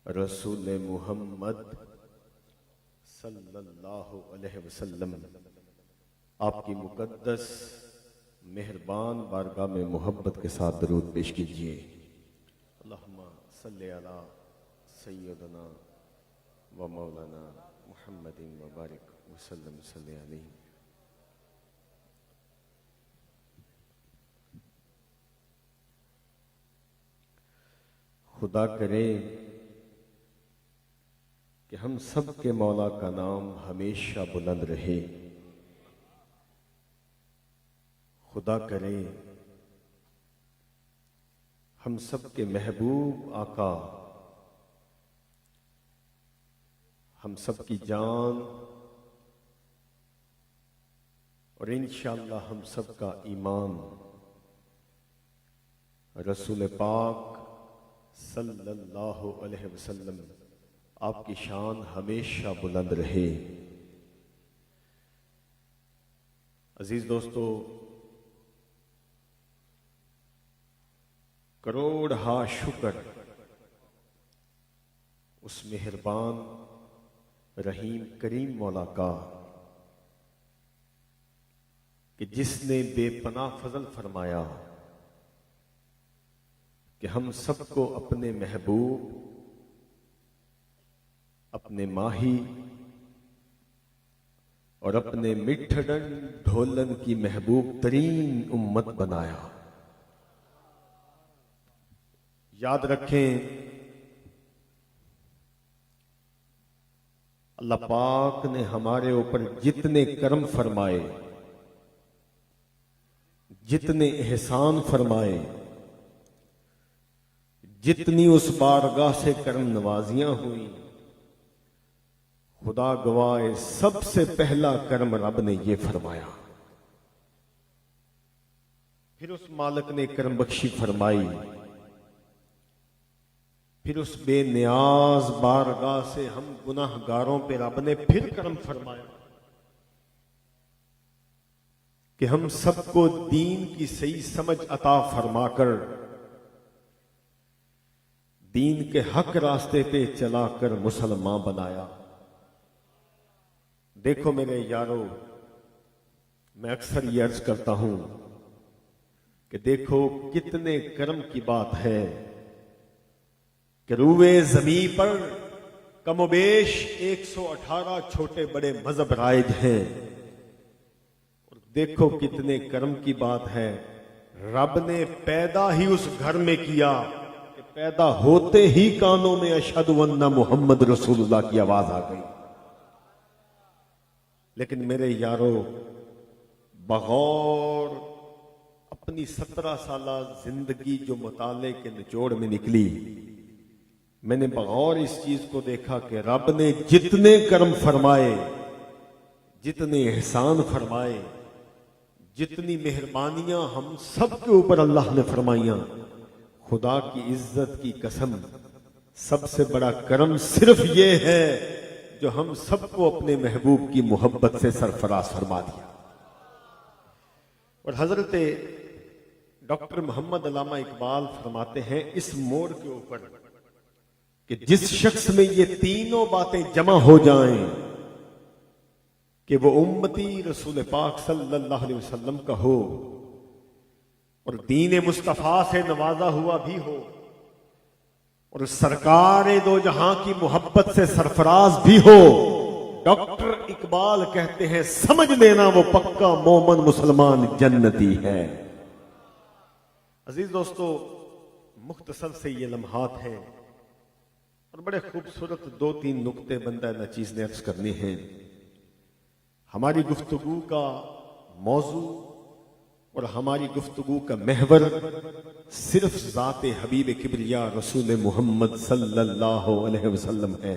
रसूल मुहम्मद सल्लल्लाहु अलैहि वसल्लम आपकी मुकद्दस मेहरबान बारगाह में मोहब्बत के साथ दरूद पेश कीजिए। अल्लाहुम्मा सल्ली अला सय्यदना व मौलाना मुहम्मदिन व बारिक वसल्लम सल्ली अलैहि। खुदा करे कि हम सब के मौला का नाम हमेशा बुलंद रहे। खुदा करे हम सब के महबूब आका हम सब की जान और इंशाअल्लाह हम सब का ईमान रसूल पाक सल्लल्लाहु अलैहि वसल्लम आपकी शान हमेशा बुलंद रहे। अजीज दोस्तों, करोड़ हा शुक्र उस मेहरबान रहीम करीम मौला का कि जिसने बेपनाह फजल फरमाया कि हम सबको अपने महबूब, अपने माही और अपने मिठड़न ढोलन की महबूब तरीन उम्मत बनाया। याद रखें, अल्लाह पाक ने हमारे ऊपर जितने कर्म फरमाए, जितने एहसान फरमाए, जितनी उस बारगाह से कर्म नवाजियां हुई, खुदा गवाए सबसे पहला कर्म रब ने ये फरमाया। फिर उस मालिक ने कर्म बख्शी फरमाई। फिर उस बेनियाज बारगाह से हम गुनाहगारों पे रब ने फिर कर्म फरमाया कि हम सबको दीन की सही समझ अता फरमाकर दीन के हक रास्ते पे चलाकर मुसलमान बनाया। देखो मेरे यारों, मैं अक्सर ये अर्ज करता हूं कि देखो कितने कर्म की बात है कि रूए जमी पर कमोबेश 118 छोटे बड़े मजहब राइज हैं। और देखो कितने कर्म की बात है, रब ने पैदा ही उस घर में किया कि पैदा होते ही कानों में अशहदु अन्ना मुहम्मद रसूलुल्लाह की आवाज आ गई। लेकिन मेरे यारों, बगौर अपनी 17 साला जिंदगी जो मुताले के निचोड़ में निकली, मैंने बगौर इस चीज को देखा कि रब ने जितने कर्म फरमाए, जितने एहसान फरमाए, जितनी मेहरबानियां हम सब के ऊपर अल्लाह ने फरमाइयां, खुदा की इज्जत की कसम सबसे बड़ा कर्म सिर्फ ये है जो हम सबको अपने महबूब की मोहब्बत से सरफराज फरमा दिया। और हजरत डॉक्टर मोहम्मद अल्लामा इकबाल फरमाते हैं इस मोड़ के ऊपर कि जिस शख्स में ये तीनों बातें जमा हो जाएं कि वो उम्मती रसूल पाक सल्लल्लाहु अलैहि वसल्लम का हो और दीन मुस्तफा से नवाजा हुआ भी हो और सरकार दो जहां की मोहब्बत से सरफराज भी हो, डॉक्टर इकबाल कहते हैं समझ लेना वो पक्का मोमन मुसलमान जन्नती है। अजीज दोस्तों, मुख्तसर से ये लम्हात हैं और बड़े खूबसूरत 2-3 नुक्ते बंदा नचीज ने अर्ज करने हैं। हमारी गुफ्तगू का मौजू और हमारी गुफ्तगू का महवर सिर्फ ज़ाते हबीब किबरिया रसूल मुहम्मद सल्लल्लाहु अलैहि वसल्लम है।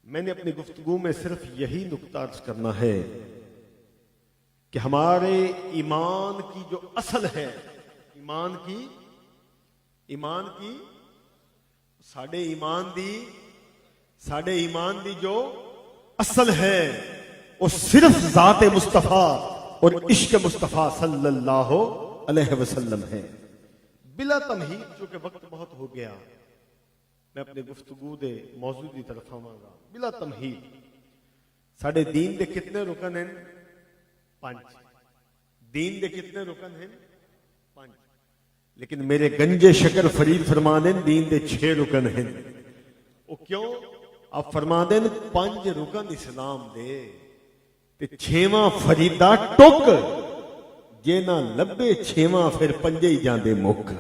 मैंने अपनी गुफ्तगू में सिर्फ यही नुक्ता अर्ज करना है कि हमारे ईमान की जो असल है, ईमान की साढ़े ईमान दी जो असल है वो सिर्फ ज़ाते मुस्तफा और इश्क मुस्तफा सल्लल्लाहु अलैहि वसल्लम है। बिला तमहीद, चूंकि वक्त बहुत हो गया, मैं अपने गुफ्तगू दे मौजू की तरफ आवांगा बिला तमहीद। साडे दीन दे कितने रुकन हैं? 5। दीन दे कितने रुकन हैं? 5। लेकिन मेरे गंजे शकर फरीद फरमा देन दीन दे 6 रुकन हैं। वो क्यों? आप फरमा देन 5 रुकन इस्लाम दे ते 6वां फरीदा टुक, जे ना लब्बे 6वां फिर 5 ही जांदे मुख।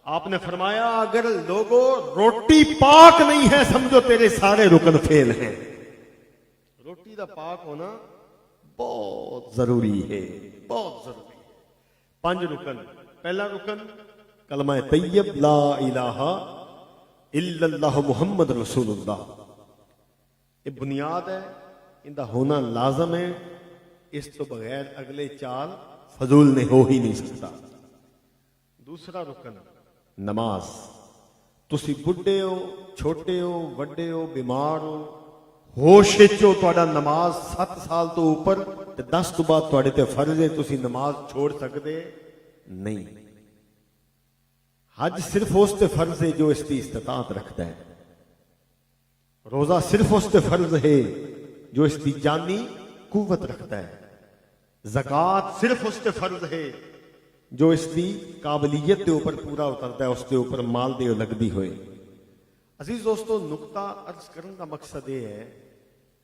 आपने फरमाया अगर लोगों रोटी पाक नहीं है समझो तेरे सारे रुकन फेल हैं। रोटी का पाक होना बहुत जरूरी है, बहुत जरूरी है। 5 रुकन। पहला रुकन कलमा तैयब ला इलाहा इल्लल्लाह मुहम्मद रसूलुल्लाह। ये बुनियाद है, इनका होना लाजम है। इस तो बगैर अगले 4 फजूल ने हो ही नहीं सकता। दूसरा रुकन नमाज। तुसी बुढ़े हो, छोटे हो, वड्डे हो, बीमार हो, होश हो, तुहाडा नमाज 7 साल तो ऊपर ते 10 तो बाद तुहाडे ते फर्ज है, तुसी नमाज छोड़ सकते नहीं। हज सिर्फ उस ते फर्ज है जो इसकी इस्तिताअत रखता है। रोजा सिर्फ उस ते फर्ज है जो इसकी जानी कुव्वत रखता है। ज़कात सिर्फ उस ते फर्ज है जो इसकी काबलियत के ऊपर पूरा उतरता है, उसके ऊपर माल दे लगती हुए। अजीज दोस्तों, नुकता अर्ज करने का मकसद यह है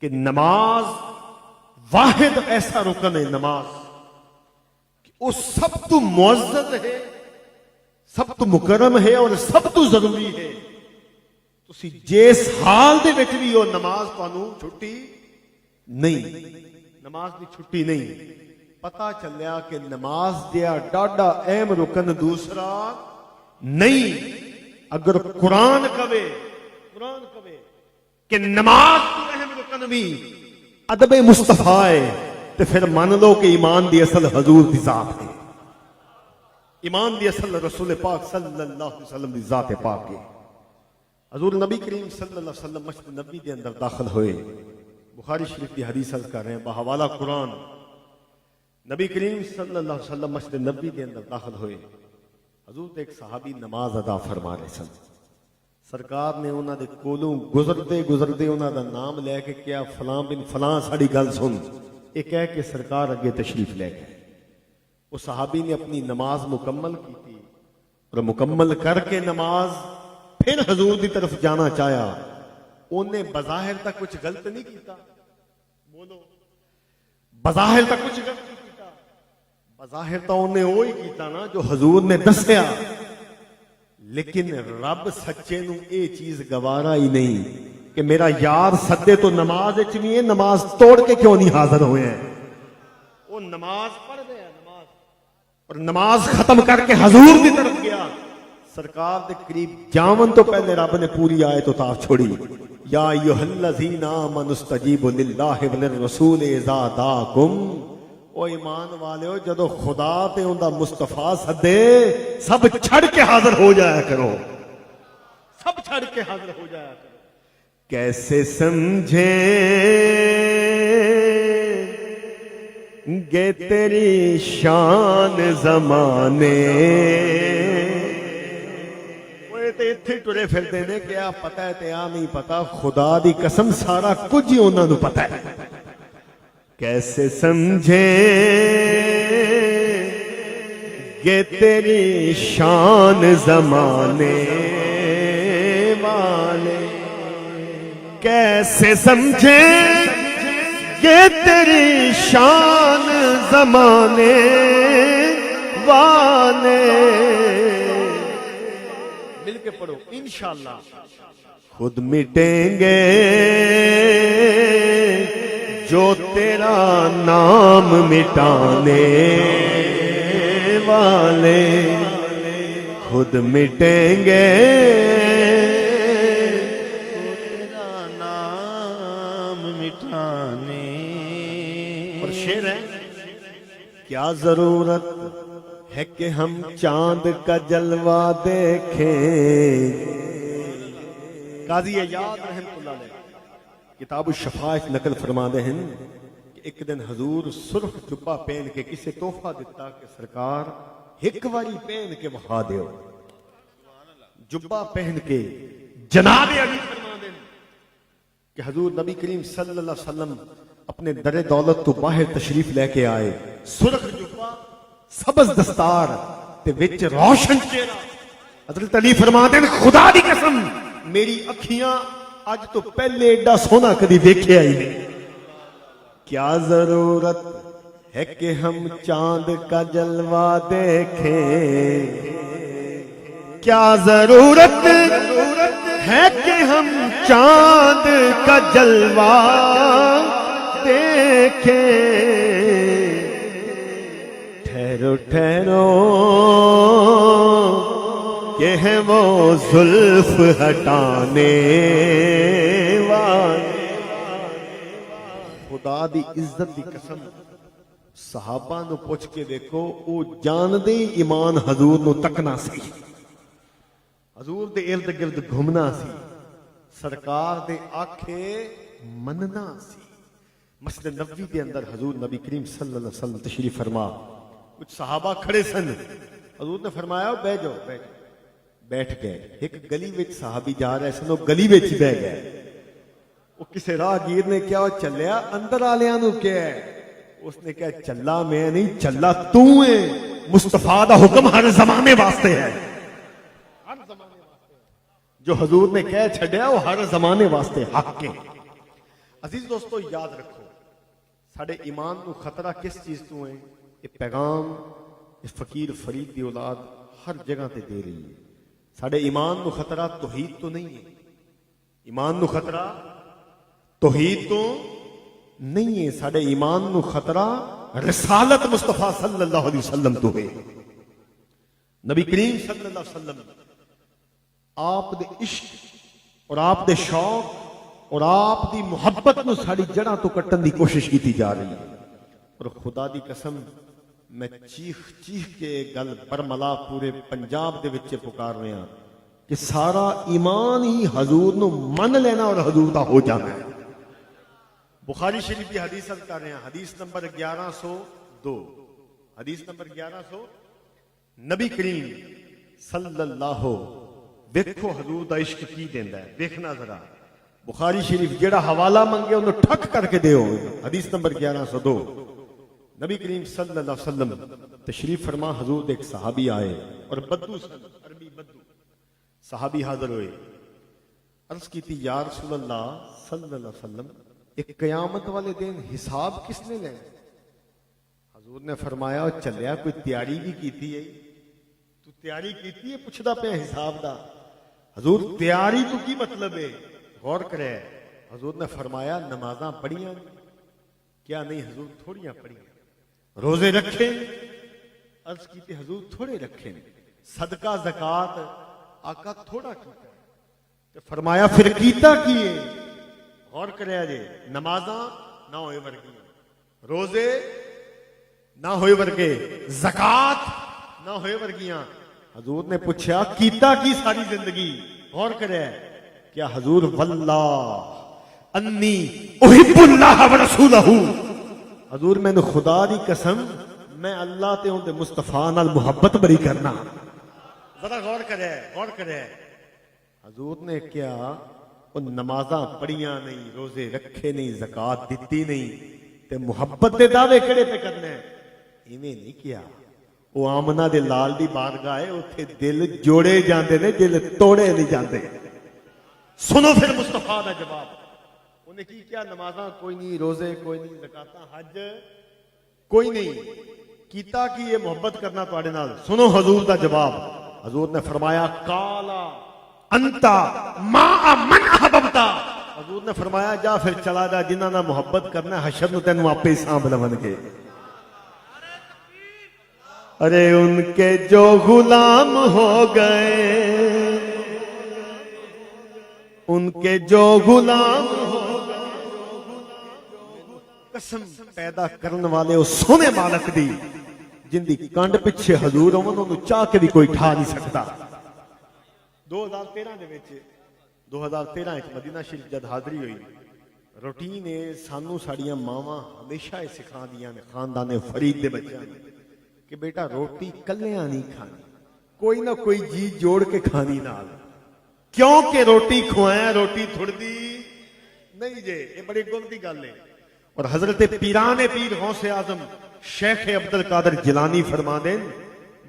कि नमाज वाहिद ऐसा रुकन है, नमाज कि वो सब तो मुअज़्ज़ज़ है, सब तो मुकरम है और सब तो जरूरी है। तुसी जिस हाल दे विच भी हो नमाज तुहानू छुट्टी नहीं, नमाज की छुट्टी नहीं। पता चलिया कि नमाज दिया डाडा अहम रुकन दूसरा नहीं। अगर कुरान कवे कि नमाज तो अहम रुकन भी अदब मुस्तफा है, तो फिर मान लो कि ईमान दी असल हजूर दी जात है, ईमान दी असल रसूल पाक सल्लल्लाहु अलैहि वसल्लम दी जात पाक है। हजूर नबी करीम सल्लल्लाहु अलैहि वसल्लम मस्जिद नबी के अंदर दाखिल हुए। बुखारी शरीफ की हदीस अर्ज कर रहे हैं बहवाला कुरान। नबी करीम सल्लल्लाहु अलैहि वसल्लम मस्जिद नबी के अंदर दाखिल हुए। हजूर एक सहाबी नमाज अदा फरमा रहे सन। सरकार ने उन्होंने कोलों गुजरते गुजरते उन्होंने नाम लैके क्या फलां बिन फलां साड़ी गल सुन, ये कह के सरकार अगे तशरीफ ले गए। उस सहाबी ने अपनी नमाज मुकम्मल की थी और मुकम्मल करके नमाज फिर हजूर की तरफ जाना चाहा। उन्हें बज़ाहिर तक कुछ गलत नहीं किया, बोलो बज़ाहिर तक कुछ गलत नहीं किया। बज़ाहिर तो उन्हें वो ही किया ना जो हजूर ने दसिया, लेकिन रब सच्चे नू ये चीज गवारा ही नहीं कि मेरा यार सदे तो नमाज भी है, नमाज तोड़ के क्यों नहीं हाजिर हुए हैं। वो नमाज पढ़ गया, नमाज और नमाज खत्म करके हजूर की तरफ गया। सरकार के करीब जावन तो पहले रब ने पूरी आयत उतार छोड़ी, या अय्युहल्लज़ीना आमनुस्तजीबु लिल्लाहि वलिर्रसूल इज़ा दाकुम। ओ ईमान वालेओ, जदों खुदा ते उनदा मुस्तफा सदे सब छड़ के हाजिर हो जाया करो, सब छड़ के हाजिर हो जाया करो। कैसे समझे गे तेरी शान जमाने, इत्थे टुरे फिरते ने क्या पता है ते आ नहीं पता, खुदा दी कसम सारा कुछ ही उन्होंने पता है। कैसे समझे गे तेरी शान जमाने वाले, कैसे समझे गे तेरी शान जमाने वाले। मिलके पढ़ो इंशाअल्लाह। खुद मिटेंगे जो तेरा नाम मिटाने वाले, खुद मिटेंगे तेरा नाम मिटाने। और शेर है, क्या जरूरत है कि हम चांद का जलवा देखें। काजी याद रहमतुल्लाह अलैह किताब शफाअत नकल फरमाते हैं कि एक दिन हजूर सुर्ख जुब्बा पहन के किसी तोहफा दिता कि सरकार एक बारी पहन के वहा दो। जुब्बा पहन के जनाब अली फरमा देन कि हजूर नबी करीम सल्लल्लाहु अलैहि वसल्लम अपने दरे दौलत तो बाहर तशरीफ लेके आए, सुरख जुब्बा, सबज दस्तार ते विच रोशन चेहरा। हजरत अली फरमा देन खुदा दी कसम मेरी अखियां अज तो पहले एडा सोना कदी देखिया ही नहीं। क्या जरूरत है कि हम चांद का जलवा देखें, क्या जरूरत है कि हम चांद का जलवा देखें। ठहरो ठहरो ये है वो जुल्फ हटाने वाले। खुदा दी इज्जत दी कसम सहाबा नू पुछ के देखो, वो जानदे ईमान हजूर नू तकना सी, हजूर दे इर्द गिर्द घूमना सी, सरकार दे आखे मनना सी। मस्जिद नबवी के अंदर हजूर नबी करीम सल्लल्लाहु अलैहि वसल्लम तशरीफ फरमा, कुछ सहाबा खड़े सन, हजूर ने फरमाया बह जाओ, बह जाओ। बैठ गए। एक गली विच सहाबी जा रहे सन, गली विच ही बह गए। वो किसी राहगीर ने क्या चलिया अंदर आलियां नू क्या है, उसने कहा चला मैं नहीं, चला तू है। मुस्तफा दा हुक्म हर जमाने वास्ते है, हर जमाने वास्ते जो हजूर ने कह छड़िया वो हर जमाने वास्ते हक है। अजीज दोस्तों याद रखो, साडे ईमान नू खतरा किस चीज तो है? ये पैगाम इस फकीर फरीद की औलाद हर जगह ते दे रही है। साडे ईमान नू खतरा तौहीद तो नहीं है, ईमान नू खतरा तौहीद तो नहीं है, साडे ईमान नू खतरा रिसालत मुस्तफा सल्लल्लाहु अलैहि वसल्लम तो है। नबी करीम सल्लल्लाहु अलैहि वसल्लम आप दे इश्क और आप दे शौक और आप दी मुहब्बत नू साडी जड़ां तो कट्टन दी कोशिश की जा रही है। और खुदा दी कसम मैं चीख चीख के गल बरमला पूरे पंजाब दे विच पुकार रहा कि सारा ईमान ही हजूर नू मन लेना और हजूर दा हो जाना है। बुखारी शरीफ की हदीस कर रहे हैं, हदीस नंबर 1102, हदीस नंबर 1100। नबी करीम सल्लल्लाहु देखो हजूर दा इश्क की देंदा है, देखना जरा। बुखारी शरीफ जेड़ा हवाला मंगे उन्हें ठक करके दियो। हदीस नंबर 1102, नबी करीम सल्लल्लाहु अलैहि वसल्लम तशरीफ फरमा, हजूर एक सहाबी आए और बद्दू सन, अरबी बद्दू। सहाबी हाजिर हुए, अर्ज की थी या रसूल अल्लाह सल्लल्लाहु अलैहि वसल्लम एक कयामत वाले दिन हिसाब किसने लेना? हजूर ने फरमाया चलिया कोई तैयारी भी की थी है, तू तैयारी की थी है, पुछदा पे हिसाब दा। हजूर तैयारी तो की मतलब है? गौर करे। हजूर ने फरमाया नमाजा पढ़िया क्या? नहीं हजूर थोड़ियां पढ़िया। रोजे रखे? अर्ज की थी हजूर थोड़े रखे। सदका ज़कात आका थोड़ा किया। तो फरमाया फिर कीता किए? गौर करे जे नमाजा ना होए वर्गी, रोजे ना होए वर्गे, ज़कात ना होए वर्गियां। हजूर ने पूछा कीता की सारी जिंदगी? गौर करे क्या हजूर वल्लाह अन्नी उहिब्बुल्लाह व रसूलहू, हजूर मैंने खुदा दी कसम मैं अल्लाह ते उनदे मुस्तफा नाल मुहब्बत बड़ी करना। जरा गौर करे, गौर करे। हजूर ने क्या वो नमाजा पढ़िया नहीं, रोजे रखे नहीं, ज़कात दिती नहीं, ते मुहब्बत दे दावे केड़े पे करने? इवें नहीं किया। वो आमना दे लाल दी बारगाह है, उत्थे दिल जोड़े जाते ने, दिल तोड़े नहीं जाते। सुनो फिर मुस्तफा दा जवाब। उन्हें की क्या? नमाजा कोई नहीं, रोजे कोई नहीं, ज़कात हज कोई नहीं, कीता कि ये मोहब्बत करना तुहाडे नाल। सुनो हजूर दा जवाब। हजूर ने फरमाया काला अंता मा मन अहबबता। हजूर ने फरमाया जा फिर चला जा, जिन्हां नाल मोहब्बत करना हशर नूं तैनूं आपे ही सांभ लवणगे। अरे उनके जो गुलाम हो गए, उनके जो गुलाम हो गए, कसम पैदा करने वाले उस सोने मालक दी जिंदी कंड पिछे हजूर उन्होंने चाह के भी कोई ठा नहीं सकता। 2013 मदीना शरीफ जद हाजरी हुई, रूटीन है सानू साड़ियां मावां हमेशा सिखा दियां ने खानदाने फरीद दे बच्चों कि बेटा रोटी कलियां नहीं खानी, कोई ना कोई जी जोड़ के खानी नाल। क्योंकि रोटी खुआया रोटी थुड़दी नहीं जे, ये बड़ी गुल की गल है। और हजरत पीराने पीर गौसे आजम शेख अब्दुल कादर जिलानी फरमा देन,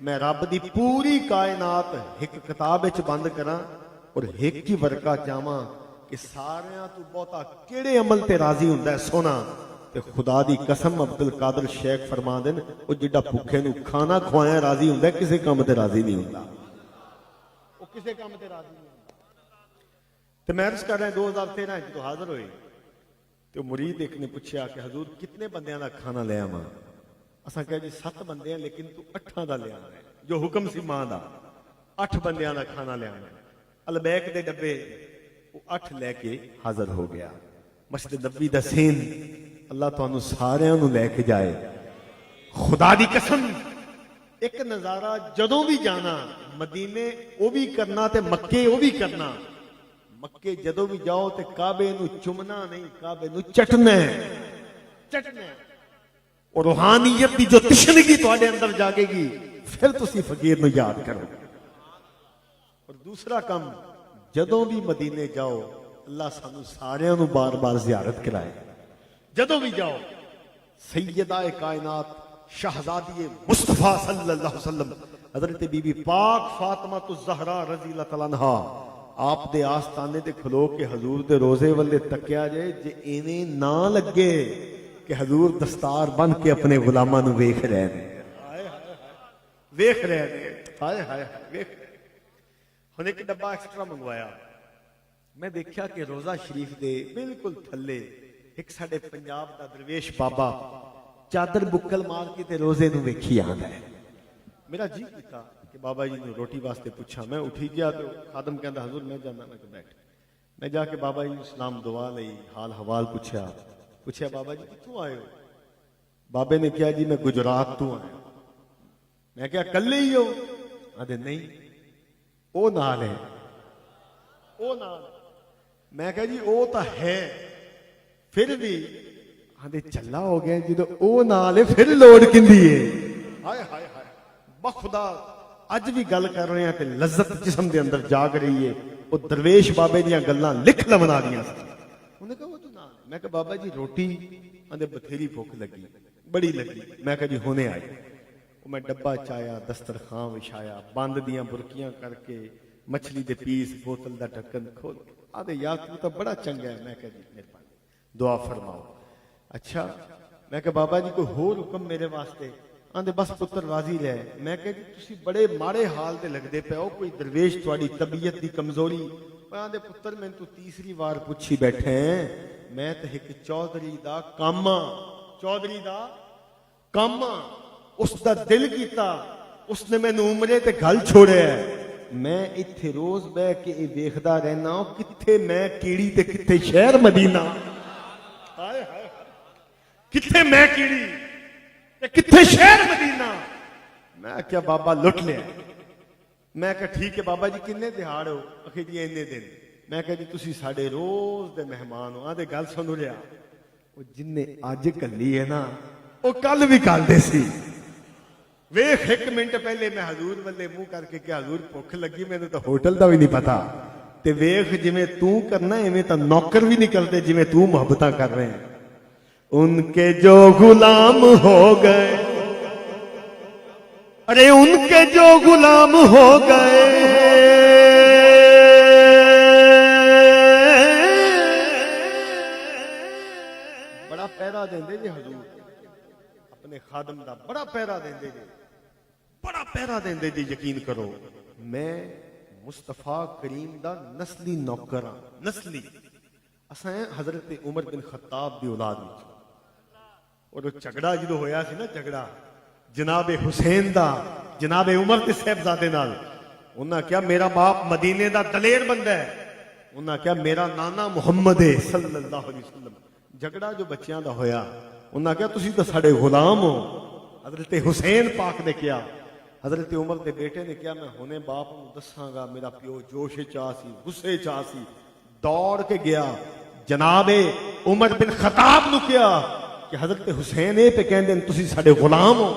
मैं रब दी पूरी कायनात एक किताब विच बंद करा और एक ही वर्का चाहवां कि सारियां तू बहुता किहड़े अमल ते राजी हुंदा है सोना, ते खुदा दी कसम अब्दुल कादर शेख फरमा देन, वो जिड्डा भुखे नूं खाना खुआया राजी हुंदा है, किसी काम ते राजी नहीं हुंदा, वो किसी काम ते राजी नहीं हुंदा। ते मैं अर्ज कर रहा 2013 जो हाजिर होए तो मुरीद एक ने पूछा कि हजूर कितने बंदियां दा खाना ले आवां? असां कहा जी 7 बंदे हैं, लेकिन तू 8 दा ले आना है, जो हुक्म सी मां दा 8 बंदियां दा खाना ले आना है। अलबैक दे डब्बे वो 8 लैके हाजिर हो गया। मस्जिद नबी दा सीन अल्लाह तुहानू सारियां नू लैके जाए। खुदा दी कसम एक नजारा जदों भी जाना मदीने वो भी करना ते मक्के वो भी करना। मक्के जदों भी जाओ ते काबे नू चुमना नहीं, काबे नू चटना है, चटना है। और रूहानियत की जो तिशनगी तुहाडे अंदर जागेगी फिर तुसी फकीर नू याद करोगे। और दूसरा काम जदों भी मदीने जाओ अल्लाह सानू सारियां नू बार बार जियारत कराए। जदों भी जाओ सैयदा कायनात शहजादी मुस्तफा सल्लल्लाहु अलैहि वसल्लम हजरत बीबी पाक फातिमा तो ज़हरा रज़ी अल्लाह तआला अन्हा आप दे आस्थाने ते खलो के हजूर दे रोजे वाले तकिया जे इवें ना लगे कि हजूर दस्तार बन के अपने गुलामां नू वेख रहे ने, वेख रहे ने, हाय हाय वेख। हुण एक डब्बा एक्स्ट्रा मंगवाया, मैं देखा कि रोजा शरीफ दे बिल्कुल थल्ले एक साडे पंजाब दा दरवेश बाबा चादर बुक्कल मार के ते रोजे नू वेखी आंदा है। मेरा जी कीता कि बाबा जी नू रोटी वास्ते पूछा। मैं उठी गया तो खादम कहंदा हजूर मैं जाना, मैं बैठ। मैं जाके बाबा जी नू सलाम दुआ लई, हाल हवाल पूछा बाबा जी कित्थों आए हो? बाबे ने कहा जी मैं गुजरात तो आया। मैं क्या कल्ले ही हो? आदे नहीं ओ नाल है, ओ नाल। मैं कहा जी ओ तो है फिर भी आदे चला हो गया जो ओ नाल है फिर लोड़ किंदी है। हाय हाय हाय बखुदा अज भी गल कर रहे हैं ते लज्जत जिस्म दे अंदर जाग रही है। वो दरवेश बाबे दियां गल्लां लिख लवना दियां। उन्हें कहा वो तो नाल। मैं कहा बाबा जी रोटी आंदे बथेरी भुख लगी, बड़ी लगी। मैं कहा जी होने आई। मैं डब्बा चाया, दस्तरखां विछाया, बंद दियां बुरकियां करके मछली दे पीस, बोतल दा ढक्कन खोल आदे यार तू तो बड़ा चंगा है। मैं कहा जी मेहरबानी दुआ फरमाओ। अच्छा मैं कहा बाबा जी कोई होर हुक्म मेरे वास्ते? आंदे बस पुत्र राजी रहे। मैं कहा जी तुसी बड़े माड़े हाल ते लगदे पे हो, कोई दरवेश तुहाडी तबीयत दी कमजोरी? आंदे पुत्र मैं तू तीसरी बार पूछी बैठे, मैं तो एक चौधरी दा कामा, चौधरी दा कामा। उसका दिल कीता, उसने मैनू उमरे ते गल छोड़िया। मैं इत्थे रोज बह के देखदा रहना कित्थे मैं कीड़ी ते कित्थे शहर मदीना। हाय हाय कित्थे मैं कीड़ी ते कित्थे शहर मदीना। मैं क्या बाबा लुट लिया। मैं क्या ठीक है बाबा जी किन्ने दिहाड़ हो? आखिर जी इन्ने दिन। मैं क्या जी तुसी साडे रोज दे मेहमान हो। आदे गल सुन लिया, वो जिन्ने अज कली है ना वो कल भी कलदे सी। वेख एक मिनट पहले मैं हजूर वाले मुंह करके क्या हजूर भुख लगी, मैंने तो होटल का भी नहीं पता। ते वेख जिवें तू करना इवें तो नौकर भी नहीं करते जिवें तू मोहब्बत कर रहे हैं। उनके जो गुलाम हो गए, अरे उनके जो गुलाम हो गए, बड़ा पहरा देंदे जी हजूर अपने खादम दा, बड़ा पहरा देंदे जी, बड़ा पहरा देंदे जी। यकीन करो मैं मुस्तफा करीम दा नस्ली नौकर हां, नस्ली। असां हजरत उमर बिन खत्ताब दी औलाद विच। और झगड़ा जो होया सी ना, झगड़ा जनाबे हुसैन दा जनाबे उमर के साहबजादे नाल। उन्हां क्या मेरा बाप मदीने दा दलेर बंदा है, उन्हां क्या मेरा नाना मुहम्मद है सल्लल्लाहु अलैहि वसल्लम। झगड़ा जो बच्चियां दा होया, उन्हां क्या तुसी तो साडे गुलाम हो। हजरत हुसैन पाक ने क्या, हजरत उमर के बेटे ने क्या, मैं हुणे बाप नूं दसांगा। मेरा प्यो जोश चा सी, गुस्से चा सी, दौड़ के गया जनाबे उमर बिन खताब नूं क्या कि हजरत हुसैन ये पे कहंदे तुसी साडे गुलाम हो।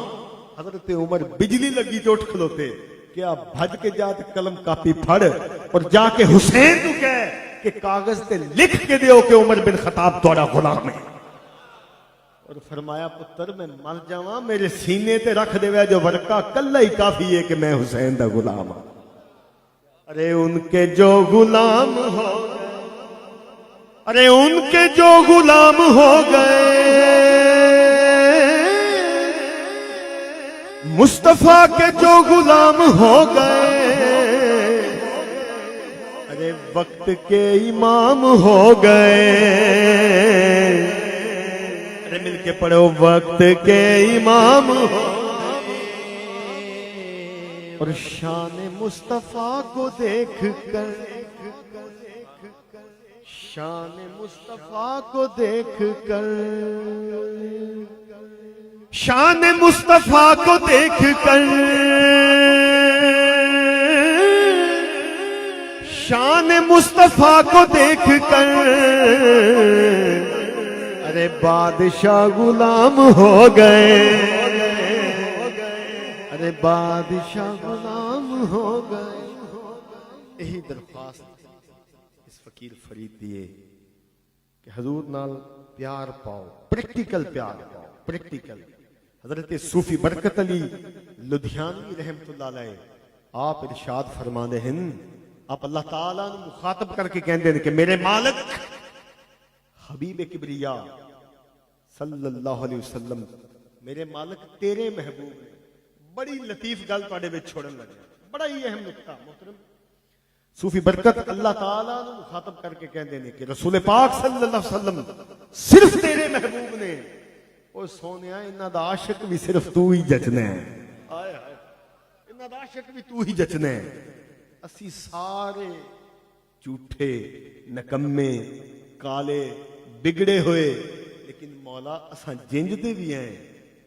हजरत उमर बिजली लगी तो उठ खलोते, क्या भज के जा कलम कापी फड़ और जाके हुसैन को कह कि कागज पे लिख के दियो कि उमर बिन खताब तोड़ा गुलाम है। और फरमाया पुत्र मैं मर जावा मेरे सीने ते रख देवे जो वर्का कल्ला ही काफी है कि मैं हुसैन दा गुलाम हाँ। अरे उनके जो गुलाम हो, अरे उनके जो गुलाम हो गए, मुस्तफा के जो गुलाम हो गए, अरे वक्त के इमाम हो गए। अरे मिलके पढ़ो, वक्त के इमाम हो। और शान मुस्तफा को देख कर, शान मुस्तफा को देख कर, शान मुस्तफा को देख कर, शान मुस्तफा को देख कर, अरे बादशाह गुलाम हो गए, अरे बादशाह गुलाम हो गए। यही दरख्वास्त इस फकीर फरीद दिए कि हजूर नाल प्यार पाओ, प्रैक्टिकल प्यार पाओ, प्रैक्टिकल। हजरत सूफी बरकत अली लुधियानवी रहमतुल्लाह अलैह आप इरशाद फरमाते हैं, आप अल्लाह ताला ने मुखातब करके कहते हैं कि मेरे मालिक हबीब किबरिया सल्लल्लाहु अलैहि वसल्लम, मेरे मालिक तेरे महबूब ने बड़ी लतीफ गल तुहाडे विच छोड़न लगे, बड़ा ही अहम नुक्ता। मोहतरम सूफी बरकत अल्लाह ताला ने मुखातब करके कहते हैं कि रसूल पाक सल्लल्लाहु अलैहि वसल्लम सिर्फ तेरे महबूब ने। ओ सोनिया इन्हां दा आशिक भी सिर्फ तू ही जचना है, हाय हाय इन्हां दा आशिक भी तू ही जचना है। असी सारे झूठे नकम्मे काले बिगड़े हुए, लेकिन मौला असां जिंजदे भी हैं,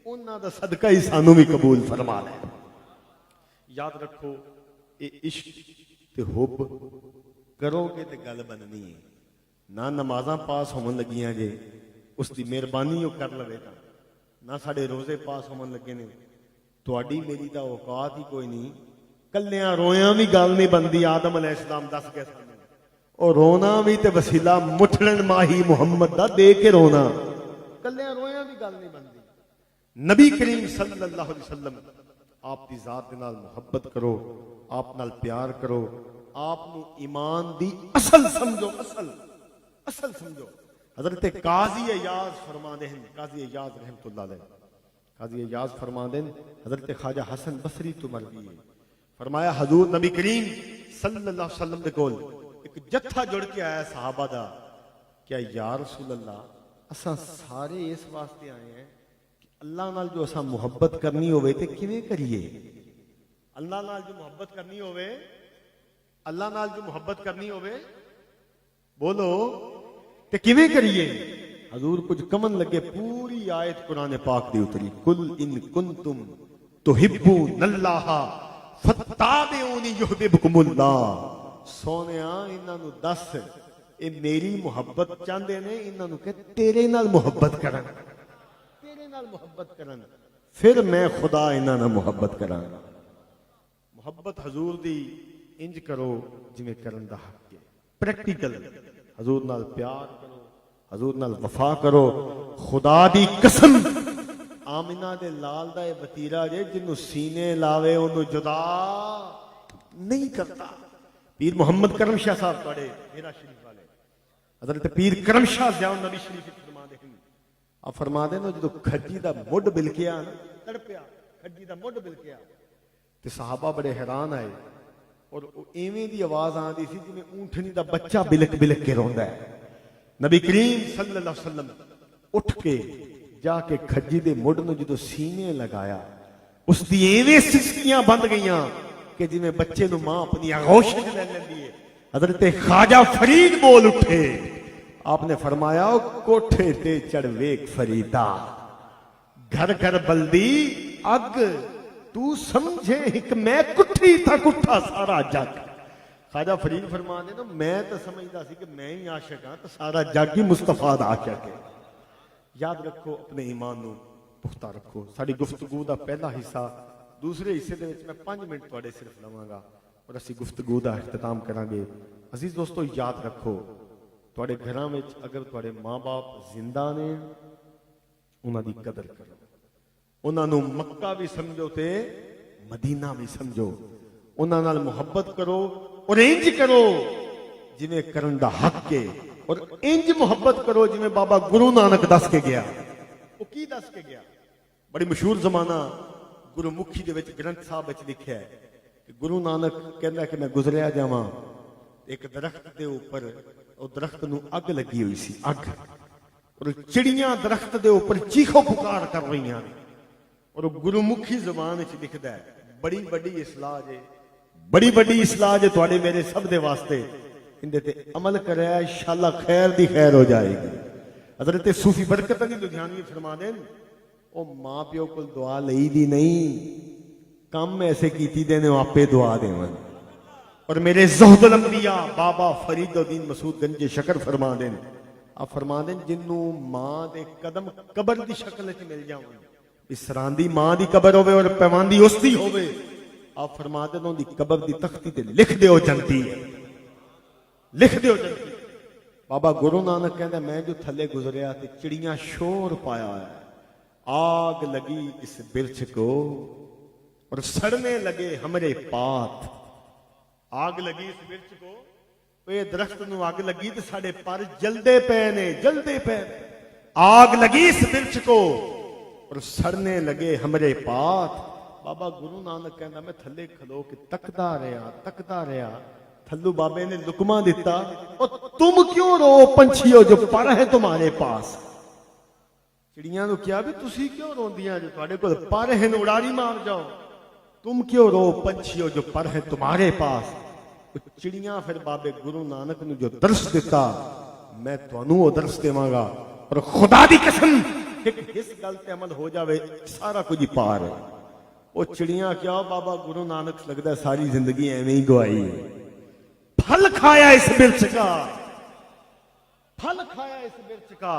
उन्हां दा सदका ही सानू भी कबूल फरमा ले। याद रखो ये इश्क ते हुब करोगे ते गल बननी है। ना नमाज़ां पास होवन लगियां जे उसकी मेहरबानी वो कर लवे, ना साडे रोजे पास होवन लगे ने, तुहाडी मेरी दा औकात ही कोई नहीं। कलियां रोया भी गल नहीं बनती, आदम अलैहिस्सलाम दस गए सानू, और रोना भी ते वसीला मुठड़न माही मुहम्मद दा दे के रोना, कलियां रोया भी गल नहीं बनती। नबी करीम सल्लल्लाहु अलैहि वसल्लम आप दी जात दे नाल मुहब्बत करो, आप नाल प्यार करो, आप नू ईमान दी असल समझो, असल असल समझो। हजरत काजी अयाज फरमाते हैं, काजी अयाज रहमतुल्लाह अलैह, काजी अयाज फरमाते हैं हजरत ख्वाजा हसन बसरी तो मर गई, फरमाया हजूर नबी करीम सल्लल्लाहु अलैहि वसल्लम दे कोल एक जत्था जुड़ के आया सहाबा दा, क्या या रसूल अल्लाह असां सारे इस वास्ते आए हैं कि अल्लाह नाल जो असां मुहब्बत करनी होवे ते किवें करिए। अल्लाह नाल जो मुहब्बत करनी होवे, अल्लाह नाल जो मुहब्बत करनी होवे बोलो ते किवें करिए। हजूर कुछ कमन लगे, पूरी आयत कुरान पाक दी उतरी, कुल इन कुंतुम तुहिब्बूनल्लाह फत्ताबिऊनी युहिब्बुकुमुल्लाह। सोनिया इन्हां नू दस ये मेरी मुहब्बत चाहते ने, इन्हां नू कह तेरे नाल मुहब्बत करन, तेरे नाल मुहब्बत करन, फिर मैं खुदा इन्हां नाल मुहब्बत करांगा। मुहब्बत हजूर दी इंज करो जिवें करन दा हक है, प्रैक्टिकल। हजूर नाल प्यार करो, हजूर नाल वफा करो। खुदा दी कसम आमिना दे लाल दा ये वतीरा जे जिन्नू सीने लावे ओनू जुदा नहीं करता। पीर मोहम्मद करम शाह साहब तुहाडे मेरा शरीफ वाले, हजरत पीर करम शाह ज़िया नबी शरीफ फरमाते हैं, आप फरमाते ने जो खज्जी दा मुड बिलकिया ना, तड़पिया खज्जी दा मुड बिलकिया ते सहाबा बड़े हैरान आए, और इवें दी आवाज आती सी जिवें ऊंटनी दा बच्चा बिलक बिलक के रोंदा है। नबी करीम सल्लल्लाहु अलैहि वसल्लम उठ के जाके खज्जी दे मुड नूं जदों सीने लगाया, उसदी एवें सिसकियां बंद गईयां कि जिवें बच्चे नूं मां अपनी आगोश च ले लैंदी है। हजरत ख्वाजा फरीद बोल उठे, आपने फरमाया कोठे ते चढ़ वेख फरीदा, घर घर बल्दी अग, तू समझे एक मैं कुठी था कुठा सारा जग। ख्वाजा फरीद फरमाते ना, मैं तो समझदा सी कि मैं ही आशिक हां, तो सारा जग ही मुस्तफा दा आशिक है। याद रखो, अपने ईमान नूं पुख्ता रखो। साडी गुफ्तगू दा पहला हिस्सा, दूसरे हिस्से दे विच मैं 5 मिनट तुहाडे सिर्फ लवांगा, और असी गुफ्तगू का अख्तिताम करांगे। अजीज दोस्तों, याद रखो, तुहाडे घरां विच अगर तुहाडे माँ बाप जिंदा ने, उन्हां दी कदर करो, उन्हां नूं मक्का भी समझो ते मदीना भी समझो, उन्हां नाल मुहब्बत करो और इंज करो जिवें करन दा हक है, और इंज मुहब्बत करो जिवें बाबा गुरु नानक दस के गया। वो की दस के गया? बड़ी मशहूर जमाना गुरुमुखी दे विच ग्रंथ साहब विच लिखिया है कि गुरु नानक कहंदा कि मैं गुजरिया जावां, एक दरख्त के उपर, उस दरख्त नूं अग लगी हुई सी, अग, और चिड़ियां दरख्त के उपर चीखो पुकार कर रही हैं, और गुरुमुखी जबान च लिखदा है, बड़ी बड़ी इसलाह जे, बड़ी बड़ी इसलाह जे तुहाडे मेरे सब दे वास्ते, इंदे ते अमल करेआ इंशाअल्लाह खैर दी खैर हो जाएगी। हजरत सूफी बरकत अली लुधियानवी फरमा देन, ओ मां प्यो कोल दुआ लई दी नहीं, काम ऐसे कीती दे ने आपे दुआ देवन। और मेरे ज़ुहदुल अंबिया बाबा फरीदुद्दीन मसूद गंजे शकर फरमा देन, आप फरमा देन जिन्नू मां दे कदम कबर दी शक्ल च मिल जावन, इसरांदी मां दी कबर होवे और पैवांदी उसदी होवे, आप फरमा देन उहदी कबर दी तख्ती ते लिख दिओ जन्नती है, लिख दिओ जन्नती। बाबा गुरु नानक कहंदा, मैं जो थले गुजरिया ते चिड़ियां शोर पाया है, आग लगी इस बिरछ को और सड़ने लगे हमरे पात। आग लगी इस बिरछ को, तो ये दरख्त नूं आग लगी तो साडे पर जलदे पे ने, जलदे पे। आग लगी इस बिरछ को और सड़ने लगे हमरे पात। बाबा गुरु नानक कहंदा, मैं थले खलो के तकदा रहा, थल्लू बाबे ने लुकमा दिता, और तुम क्यों रो पंछियों जो पर है तुम्हारे पास। चिड़ियां नूं कहा भी तुसी क्यों रोंदियां जो तुहाडे कोल पर है, उड़ारी मार जाओ, तुम क्यों रो पंछियों जो पर है तुम्हारे पास। चिड़ियां फिर बाबे गुरु नानक ने जो दर्श दिता, मैं तुहानू वो दर्श देवांगा, और खुदा दी कसम इस गल ते अमल हो जावे सारा कुछ ही पार है। वो चिड़ियां क्या, बाबा गुरु नानक लगता है सारी जिंदगी एवं ही गवाई है। फल खाया इस बिरछ का, फल खाया इस बिरछ का,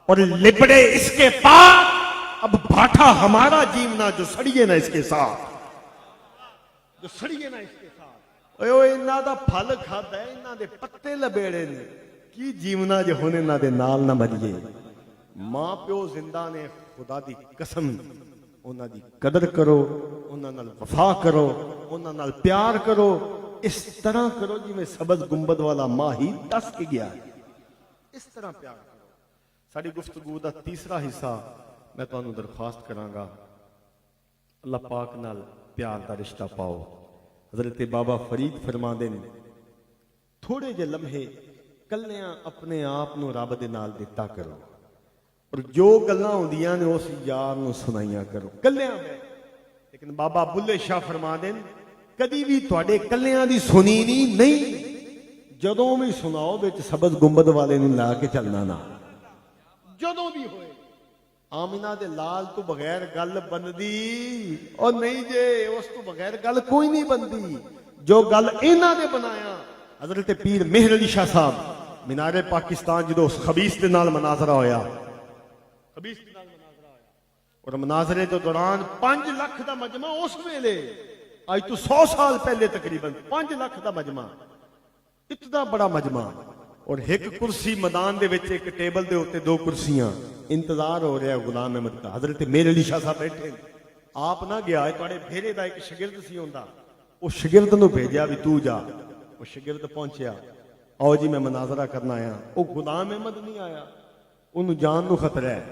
और लिबड़े इसके पास, अब भाठा हमारा जीवना जो सड़िए ना इसके साथ, जो सड़िए ना इसके साथ। ओए इन्हां दा फल खादा है, इन्हां दे पत्ते लबेड़े ने, की जीवना जो हुण इन्हां दे नाल ना मरिए। मां प्यो जिंदा ने, खुदा दी कसम उन्हां दी कदर करो, उन्हां नाल वफा करो, उन्हां नाल प्यार करो, इस तरह करो जिवें सबज गुंबद वाला माही दस के गया, इस तरह प्यार करो। साडी गुफ्तगू दा तीसरा हिस्सा मैं तुहानू दरख्वास्त करांगा, अल्लाह पाक नाल प्यार दा रिश्ता पाओ। हजरत बाबा फरीद फरमांदे ने, थोड़े जे लम्हे कल्लियां अपने आप नू रब दे नाल दिता करो, और जो गल्लां होंदियां ने उस यार नू सुनाइया करो कल्लियां में। लेकिन बाबा बुल्ले शाह फरमांदे ने, कदी भी तुहाडे कल्लियां दी सुनी नहीं, जदों भी सुनाओ विच सबज गुंबद वाले नू ला के चलना ना, जदों भी होए। आमिना दे लाल तो बगैर गल बनदी और नहीं जे, उस तो बगैर गल कोई नहीं बनदी जो गल इन्हां दे बनाया। हजरत पीर मेहर अली शाह साहब मीनारे पाकिस्तान जो खबीस के नाल मनाजरा होया, खबीस के नाल मनाजरा होया, और मनाजरे के दौरान 5 लाख का मजमा, उस वेले आज तो 100 साल पहले तकरीबन 5 लाख का मजमा, इतना बड़ा मजमा, और एक कुर्सी मैदान दे विच, एक टेबल दे उत्ते 2 कुर्सियां, इंतजार हो रहा है गुलाम अहमद का। हजरत मेहर अली शाह साहब बैठे, आप ना गया, तुहाडे फेरे दा एक शागिर्द सी हुंदा, उस शागिर्द नूं भेजिया भी तू जा। वो शागिर्द पहुंचया, आओ जी मैं मनाजरा करना आया। वो गुलाम अहमद नहीं आया, उन्होंने जान नूं खतरा है,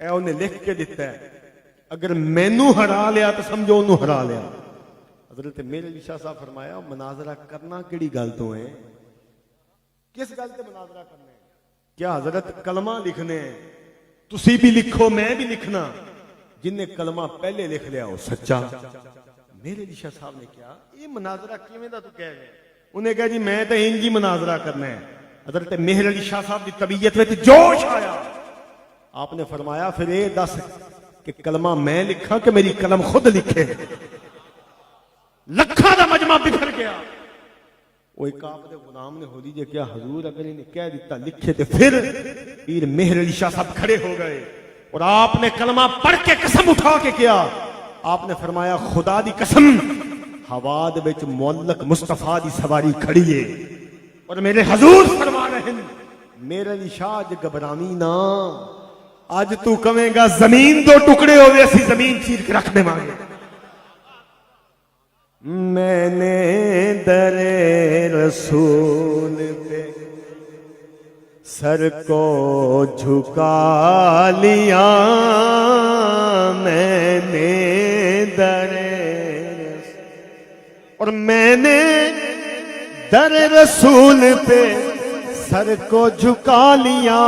ए उन्हें लिख के दिता है, अगर मैनू हरा लिया तो समझो उन्होंने हरा लिया। हजरत मेहर अली शाह साहब फरमाया, मनाजरा करना किहड़ी गल तो है, किस गल ते मनाजरा करना है? क्या हजरत कलमा लिखने हैं, तुसी भी लिखो मैं भी लिखना, जिन्हें कलमा पहले लिख लिया वो सच्चा। मेरे अली शाह साहब ने कहा, ये मनाजरा किवें दा तू कह रहा है? उन्हें कहा जी मैं तो इंज ही मनाजरा करना है। हजरत मेहर अली शाह साहब की तबीयत में जोश आया, आपने फरमाया फिर ये दस कि कलमा मैं लिखा कि मेरी कलम खुद लिखे। लखा दा मजमा बिखर गया। वो एक आपदे गुलाम ने होली जे क्या हजूर अगर इन्हें कह दिता लिखे तो फिर पीर मेहर अली शाह साहब खड़े हो गए और आपने कलमा पढ़ के कसम उठा के किया। आपने फरमाया खुदा दी कसम हवा दे विच मुअल्लक मुस्तफा दी सवारी खड़ी है और मेरे हजूर फरमा रहे हैं, मेरे अली शाह ज घबरावी ना, आज तू कहेगा जमीन दो टुकड़े हो गए, असी जमीन चीर के रख देवांगे। मैंने दरे रसूल पे सर को झुका लिया, मैंने दरे और मैंने दरे रसूल पे सर को झुका लिया।